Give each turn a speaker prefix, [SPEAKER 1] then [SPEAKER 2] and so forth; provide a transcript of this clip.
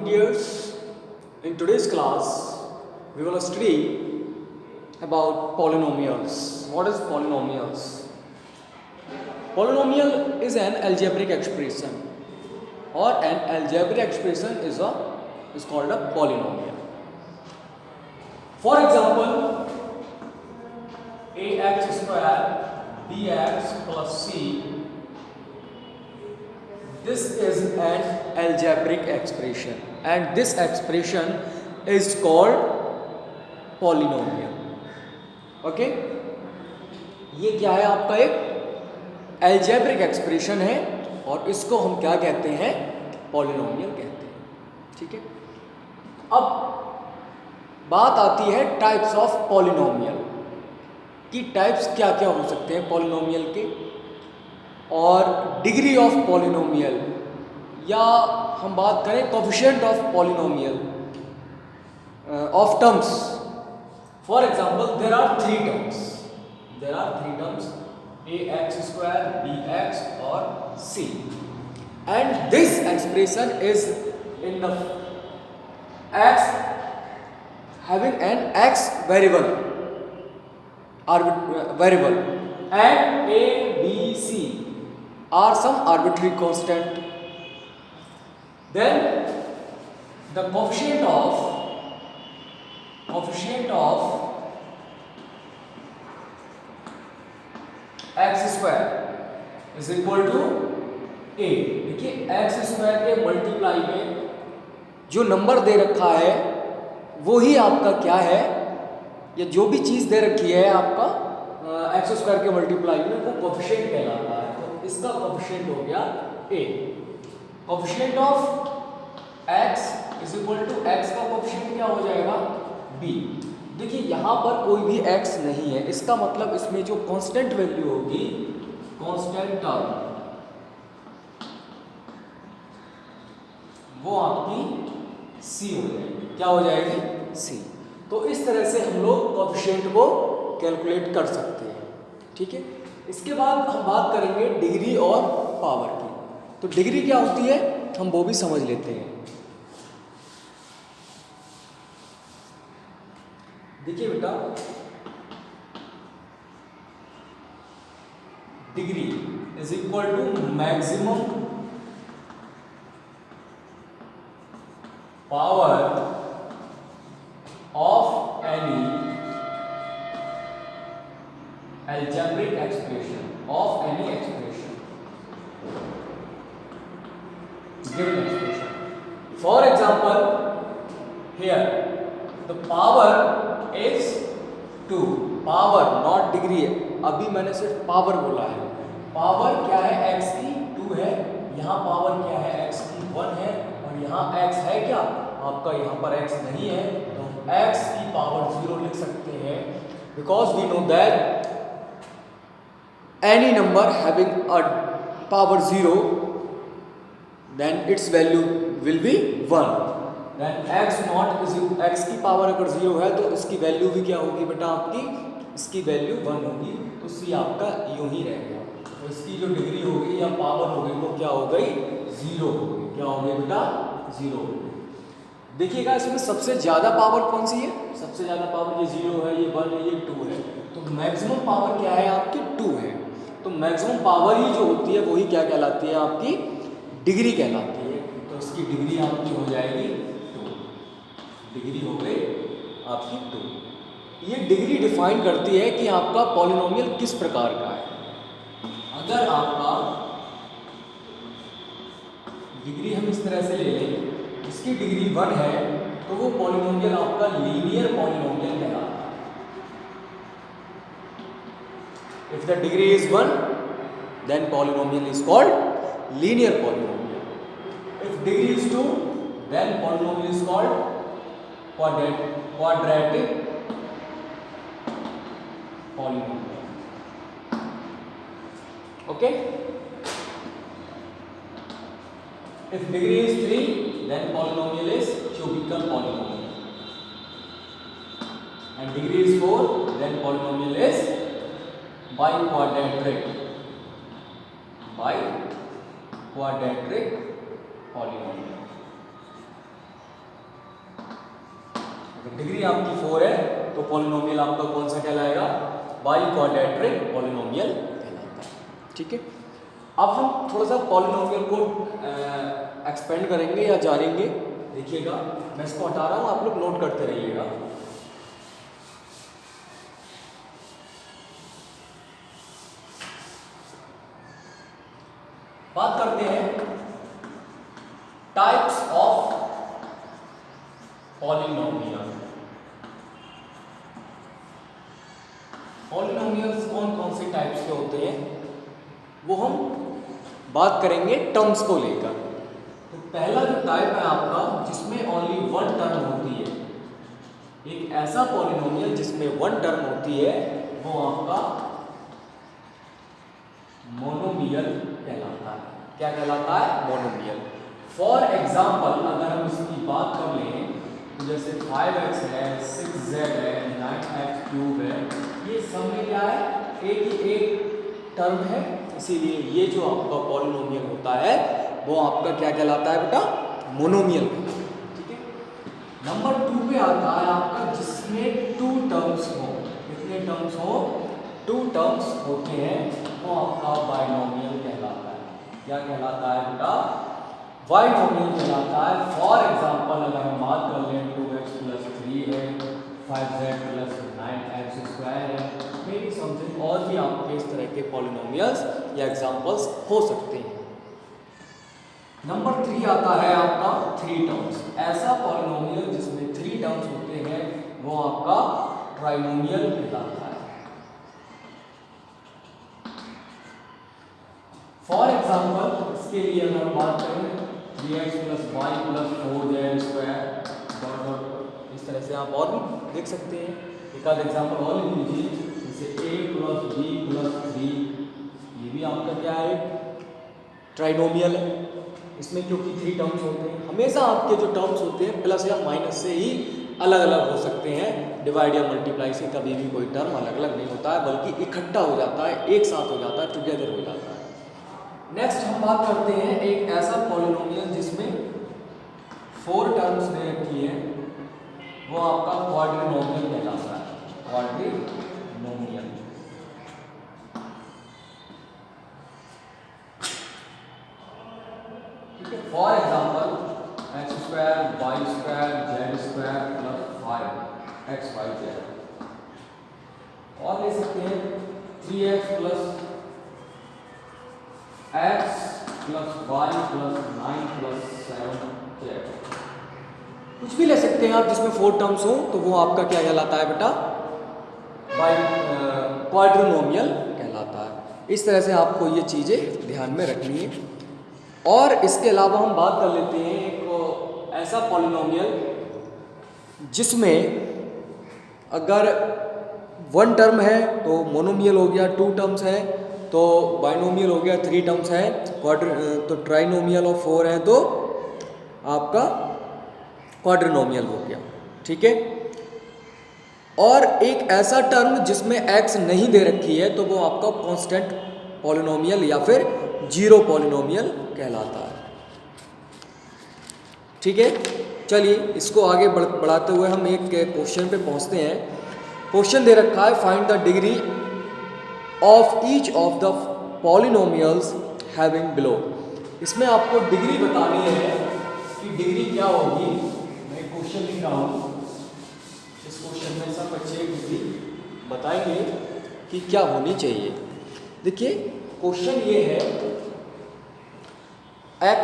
[SPEAKER 1] dears, in today's class we will study about polynomials. What is polynomials? Polynomial is an algebraic expression, or an algebraic expression is called a polynomial. For example, ax square bx plus c. This is an algebraic expression and this expression is called polynomial. Okay, ये क्या है? आपका एक algebraic expression है और इसको हम क्या कहते हैं? polynomial कहते हैं. ठीक है, अब बात आती है टाइप्स ऑफ polynomial की. टाइप्स क्या क्या हो सकते हैं polynomial के, और डिग्री ऑफ पॉलिनोमियल, या हम बात करें coefficient of polynomial of terms. For example, there are three terms A X square B X or C, and this expression is in the X having N X variable and a b c are some arbitrary constant. Then the coefficient of x square is equal to a. देखिए x square के multiply में जो number दे रखा है वो ही आपका क्या है, या जो भी चीज़ दे रखी है आपका एक्स स्क्वायर के मल्टीप्लाई में, वो कोफिशिएंट कहलाता है. तो इसका कोफिशिएंट हो गया a. Coefficient of x is equal to x का कोफिशिएंट क्या हो जाएगा? b. देखिए यहाँ पर कोई भी x नहीं है, इसका मतलब इसमें जो कांस्टेंट वैल्यू होगी, कांस्टेंट टर्म, वो आपकी c हो जाएगी. क्या हो जाएगी? c. तो इस तरह से हम लोग कोफिशिएंट को कैलकुलेट कर सकते हैं. ठीक है, इसके बाद हम बात करेंगे डिग्री और पावर की. तो डिग्री क्या होती है हम वो भी समझ लेते हैं. देखिए बेटा, degree is equal to maximum power of any algebraic expression, of any expression, given expression. For example, here the power is 2. power not degree है, अभी मैंने सिर्फ पावर बोला है. पावर क्या है? x की 2 है. यहाँ पावर क्या है? x की 1 है. और यहाँ x है क्या? आपका यहाँ पर x नहीं है, तो x की पावर 0 लिख सकते हैं. Because we know that any number having a power 0, then its value will be 1. then x naught is x की पावर अगर 0 है तो इसकी वैल्यू भी क्या होगी बेटा? आपकी इसकी वैल्यू 1 होगी. तो c आपका यूं ही रहेगा. तो इसकी जो डिग्री होगी या पावर होगी वो क्या हो गई? 0 होगी. क्या हो गई बेटा? 0 होगी. देखिएगा इसमें सबसे ज़्यादा पावर कौन सी है? सबसे ज़्यादा पावर ये 0 है, ये 1 है, ये 2 है. तो मैक्सिमम पावर क्या है? आपकी 2 है. तो मैक्सिमम पावर ही जो होती है वही क्या कहलाती है? आपकी डिग्री कहलाती है. तो इसकी डिग्री आपकी हो जाएगी 2. डिग्री हो गई आपकी 2. ये डिग्री डिफाइन करती है कि आपका पॉलिनोमियल किस प्रकार का है. अगर आपका डिग्री हम इस तरह से ले लें, इसकी डिग्री 1 है, तो वो पॉलिनोमियल आपका लीनियर पॉलिनोमियल कहलाता है. If the degree is 1, then polynomial is called linear polynomial. If degree is 2, then polynomial is called quadratic polynomial. Okay? If degree is 3, then polynomial is cubical polynomial. And degree is 4, then polynomial is biquadratic polynomial. Degree आपकी 4 है तो polynomial आपका कौन सा कहलाएगा? By quadratic polynomial कहलाता है। ठीक है, अब हम थोड़ा सा पॉलिनोमियल को एक्सपेंड करेंगे या जानेंगे। देखिएगा, मैं इसको हटा रहा हूँ, आप लोग नोट करते रहिएगा। बात करते हैं टाइप्स ऑफ पॉलिनोमियल। पॉलिनोमियल्स कौन कौन से टाइप्स के होते हैं वो हम बात करेंगे टर्म्स को लेकर। तो पहला जो टाइप है आपका जिसमें ओनली वन टर्म होती है, एक ऐसा पॉलिनोमियल जिसमें वन टर्म होती है वो आपका मोनोमियल कहलाता है। क्या कहलाता है? मोनोमियल। फॉर एग्जाम्पल अगर हम इसकी बात कर लें तो जैसे 5x है, 6z है, 9x³ है, ये सब में क्या है? एक ही एक टर्म है, इसीलिए ये जो आपका पॉलिनोमियल होता है वो आपका क्या कहलाता है बेटा? मोनोमियल। ठीक है, नंबर 2 पे आता है आपका जिसमें 2 टर्म्स हो। कितने टर्म्स हो? 2 टर्म्स होते हैं, वो आपका बाइनोमियल कहलाता है। क्या कहलाता है बेटा? बाइनोमियल कहलाता है। फॉर एग्जाम्पल अगर हम बात कर लें 2x + 3 है, 5z + 9x² है, मेरी समथिंग और भी आपके इस तरह के पॉलिनोमियल्स या एग्जांपल्स हो सकते हैं। नंबर 3 आता है आपका 3 टर्म्स। ऐसा पॉलिनोमियल जिसमें 3 टर्म्स होते हैं वो आपका ट्राइनोमियल कहलाता है। फॉर एग्जाम्पल इसके लिए अगर हम बात करें 3x + y + 4z², इस तरह से आप और भी देख सकते हैं। एक आध एग्जाम्पल और लिख लीजिए, जैसे a + b + 3, ये भी आपका क्या है? ट्राइनोमियल है। इसमें क्योंकि 3 टर्म्स होते हैं, हमेशा आपके जो टर्म्स होते हैं प्लस या माइनस से ही अलग अलग हो सकते हैं। डिवाइड या मल्टीप्लाई से कभी भी कोई टर्म अलग अलग नहीं होता है, बल्कि इकट्ठा हो जाता है, एक साथ हो जाता है, टुगेदर हो जाता है। नेक्स्ट हम बात करते हैं एक ऐसा पॉलिनोमियल जिसमें 4 टर्म्स दे रखी है, वो आपका क्वाड्रिनोमियल कहलाता है। क्वाड्रिनोमियल। ठीक है, for example x² y² z² + 5xyz। और ले सकते हैं 3x + x + y + 9 + 7z। कुछ भी ले सकते हैं आप जिसमें 4 टर्म्स हो, तो वो आपका क्या कहलाता है बेटा? क्वाड्रिनोमियल कहलाता है। इस तरह से आपको ये चीज़ें ध्यान में रखनी है। और इसके अलावा हम बात कर लेते हैं एक ऐसा पॉलिनोमियल जिसमें अगर 1 टर्म है तो मोनोमियल हो गया, 2 टर्म्स है तो बाइनोमियल हो गया, 3 टर्म्स है तो ट्राइनोमियल और 4 है तो आपका क्वाड्रिनोमियल हो गया। ठीक है, और एक ऐसा टर्म जिसमें x नहीं दे रखी है तो वो आपका कांस्टेंट पॉलिनोमियल या फिर जीरो पॉलिनोमियल कहलाता है। ठीक है, चलिए इसको आगे बढ़ाते हुए हम एक क्वेश्चन पे पहुंचते हैं। क्वेश्चन दे रखा है find the degree of each of the polynomials having below. इसमें आपको डिग्री बतानी है कि डिग्री क्या होगी। मैं क्वेश्चन लिख रहा हूँ, इस क्वेश्चन में सब बच्चे डिग्री बताएंगे कि क्या होनी चाहिए। देखिए क्वेश्चन ये है x